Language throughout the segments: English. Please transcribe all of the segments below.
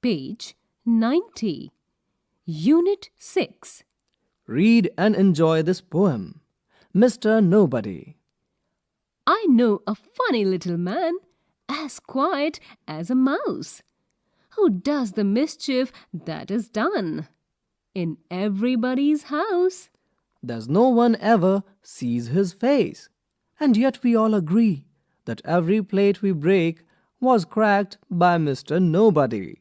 Page 90. Unit-6. Read and enjoy this poem. Mr. Nobody. I know a funny little man, as quiet as a mouse, who does the mischief that is done in everybody's house. There's no one ever sees his face, and yet we all agree that every plate we break was cracked by Mr. Nobody.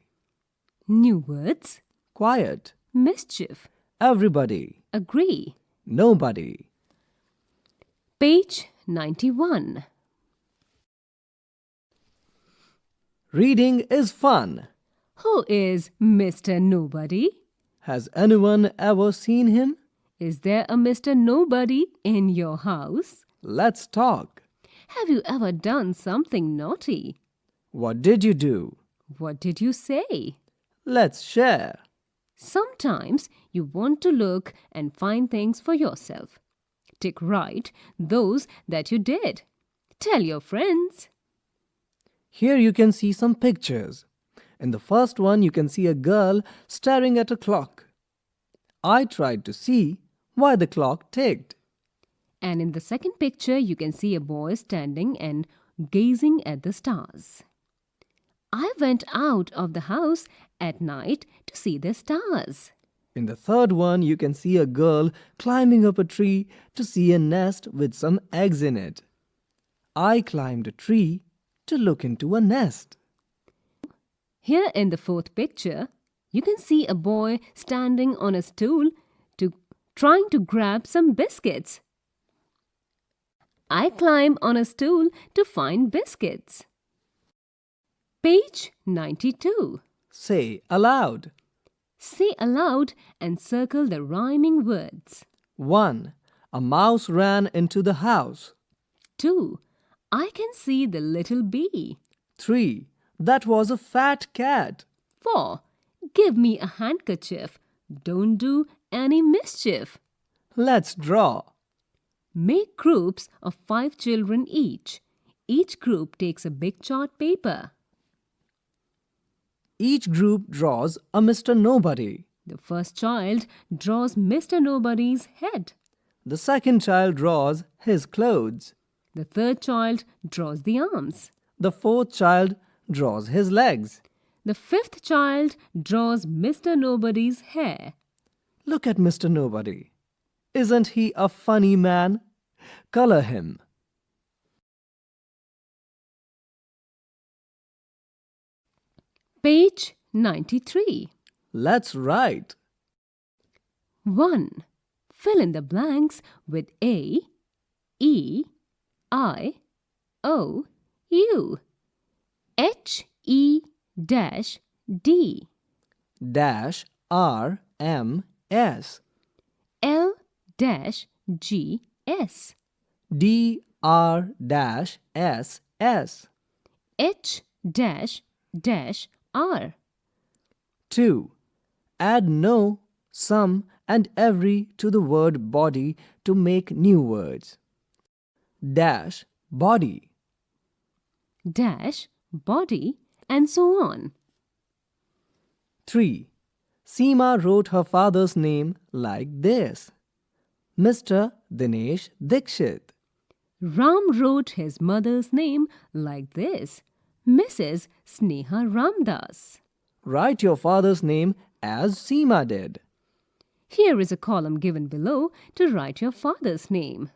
New words. Quiet. Mischief. Everybody. Agree. Nobody. Page 91. Reading is fun. Who is Mr. Nobody? Has anyone ever seen him? Is there a Mr. Nobody in your house? Let's talk. Have you ever done something naughty? What did you do? What did you say? Let's share. Sometimes you want to look and find things for yourself. Tick right those that you did. Tell your friends. Here you can see some pictures. In the first one, you can see a girl staring at a clock. I tried to see why the clock ticked. And in the second picture, you can see a boy standing and gazing at the stars. I went out of the house at night to see the stars. In the third one, you can see a girl climbing up a tree to see a nest with some eggs in it. I climbed a tree to look into a nest. Here in the fourth picture, you can see a boy standing on a stool trying to grab some biscuits. I climb on a stool to find biscuits. Page 92. Say aloud. Say aloud and circle the rhyming words. 1. A mouse ran into the house. 2. I can see the little bee. 3. That was a fat cat. 4. Give me a handkerchief. Don't do any mischief. Let's draw. Make groups of 5 children each. Each group takes a big chart paper. Each group draws a Mr. Nobody. The first child draws Mr. Nobody's head. The second child draws his clothes. The third child draws the arms. The fourth child draws his legs. The fifth child draws Mr. Nobody's hair. Look at Mr. Nobody. Isn't he a funny man? Color him. Page 93. Let's write. 1. Fill in the blanks with A, E, I, O, U, H, E, dash, D, Dash R M S. L, dash, G, S, D R dash S S. H, dash, dash, R. 2. Add no, some and every to the word body to make new words. Dash body. Dash, body, and so on. 3. Seema wrote her father's name like this. Mr. Dinesh Dikshit. Ram wrote his mother's name like this. Mrs. Sneha Ramdas. Write your father's name as Seema did. Here is a column given below to write your father's name.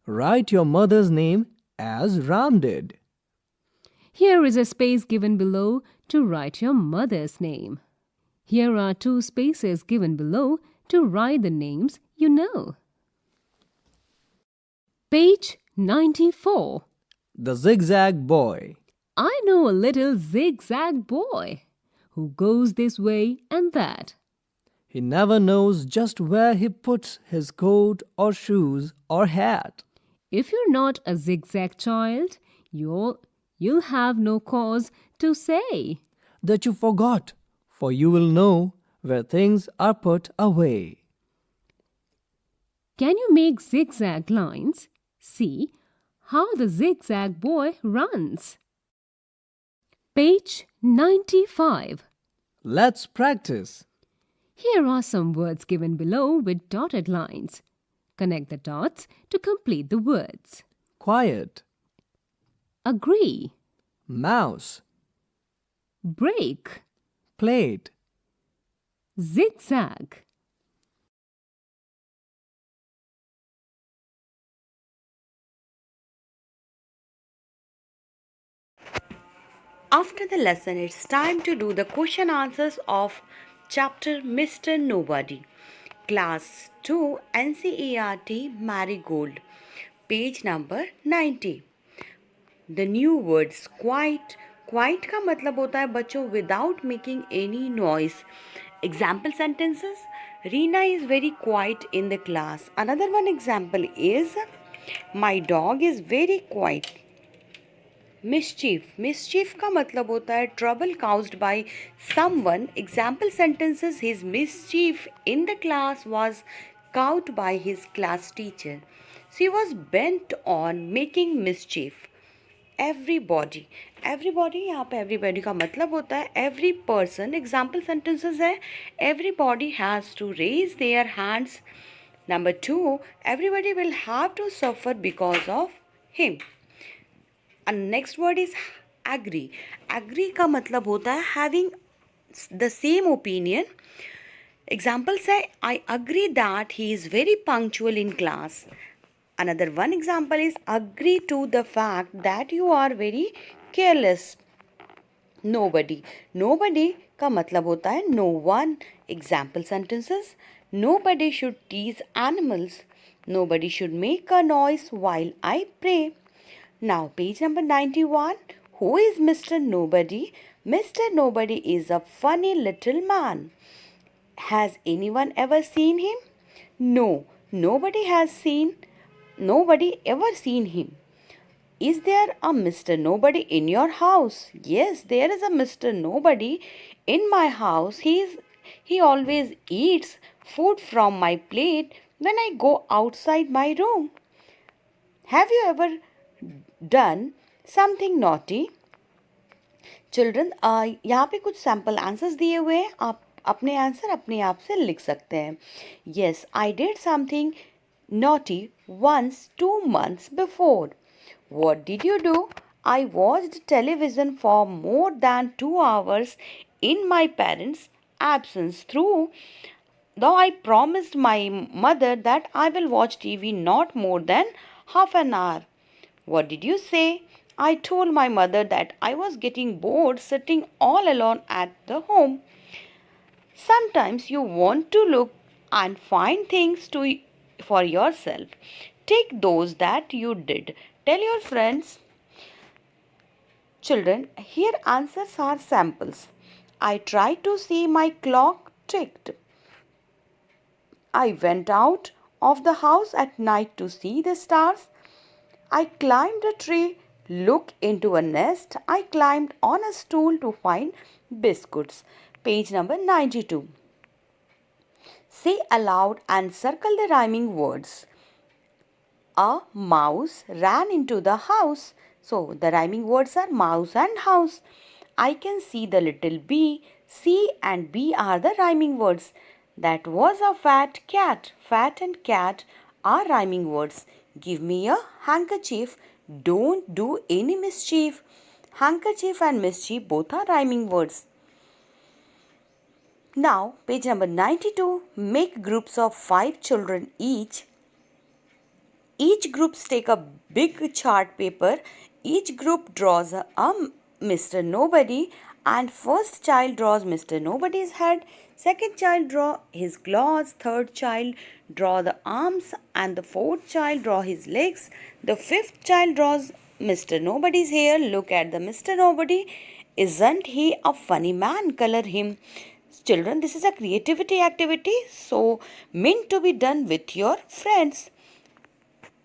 Write your mother's name as Ram did. Here is a space given below to write your mother's name. Here are 2 spaces given below to write the names you know. Page 94. The Zigzag Boy. I know a little zigzag boy who goes this way and that. He never knows just where he puts his coat or shoes or hat. If you're not a zigzag child, you'll have no cause to say that you forgot, for you will know where things are put away. Can you make zigzag lines? See how the zigzag boy runs. Page 95. Let's practice. Here are some words given below with dotted lines. Connect the dots to complete the words. Quiet. Agree, Mouse. break, Plate. zigzag. After the lesson, it's time to do the question answers of chapter Mr. Nobody. Class 2 NCERT Marigold. Page number 90. The new words quiet. Quiet का मतलब होता है बच्चों without making any noise. Example sentences. Reena is very quiet in the class. Another one example is my dog is very quiet. Mischief का मतलब होता है trouble caused by someone. Example sentences. His mischief in the class was caught by his class teacher. She was bent on making mischief. Everybody यहाँ पे everybody का मतलब होता है every person. Example sentences है everybody has to raise their hands. Number 2, everybody will have to suffer because of him. And next word is agree. Agree का मतलब होता है having the same opinion. Example say I agree that he is very punctual in class. Another one example is agree to the fact that you are very careless. Nobody का मतलब होता है no one. Example sentences. Nobody should tease animals. Nobody should make a noise while I pray. Now, page number 91. Who is Mr. Nobody? Mr. Nobody is a funny little man. Has anyone ever seen him? No, nobody ever seen him. Is there a Mr. Nobody in your house? Yes, there is a Mr. Nobody in my house. He always eats food from my plate when I go outside my room. Have you ever done something naughty? Children, यहाँ पे कुछ sample answers दिए हुए हैं. आप अपने answer अपने आप से लिख सकते हैं. Yes, I did something naughty once 2 months before. What did you do? I watched television for more than 2 hours in my parents' absence. Though I promised my mother that I will watch TV not more than half an hour. What did you say? I told my mother that I was getting bored sitting all alone at the home. Sometimes you want to look and find things for yourself. Take those that you did. Tell your friends. Children, here answers are samples. I tried to see my clock ticked. I went out of the house at night to see the stars. I climbed a tree, looked into a nest. I climbed on a stool to find biscuits. Page number 92. Say aloud and circle the rhyming words. A mouse ran into the house. So the rhyming words are mouse and house. I can see the little bee. C and B are the rhyming words. That was a fat cat. Fat and cat are rhyming words. Give me a handkerchief. Don't do any mischief. Handkerchief and mischief both are rhyming words. Now, page number 92. Make groups of 5 children each. Each group take a big chart paper. Each group draws a Mr. Nobody, and first child draws Mr. Nobody's head. Second child draw his claws. Third child draw the arms, and the fourth child draw his legs. The fifth child draws Mr. Nobody's hair. Look at the Mr. Nobody. Isn't he a funny man? Color him. Children, this is a creativity activity, so meant to be done with your friends.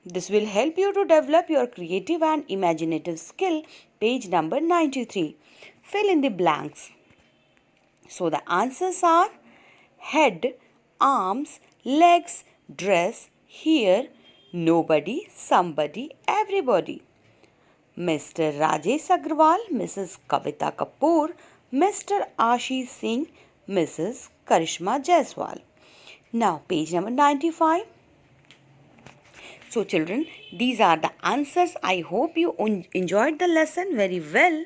This will help you to develop your creative and imaginative skill. Page number 93. Fill in the blanks. So the answers are head, arms, legs, dress, hair, nobody, somebody, everybody. Mr. Rajesh Agrawal, Mrs. Kavita Kapoor, Mr. Ashish Singh, Mrs. Karishma Jaiswal. Now page number 95. So children, these are the answers. I hope you enjoyed the lesson very well.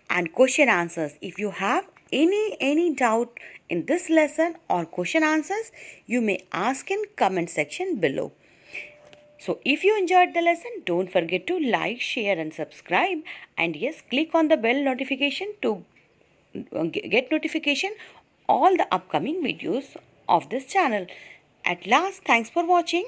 And question answers. If you have any doubt in this lesson or question answers, you may ask in comment section below. So if you enjoyed the lesson, don't forget to like, share and subscribe. And yes, click on the bell notification to get notification all the upcoming videos of this channel. At last, thanks for watching.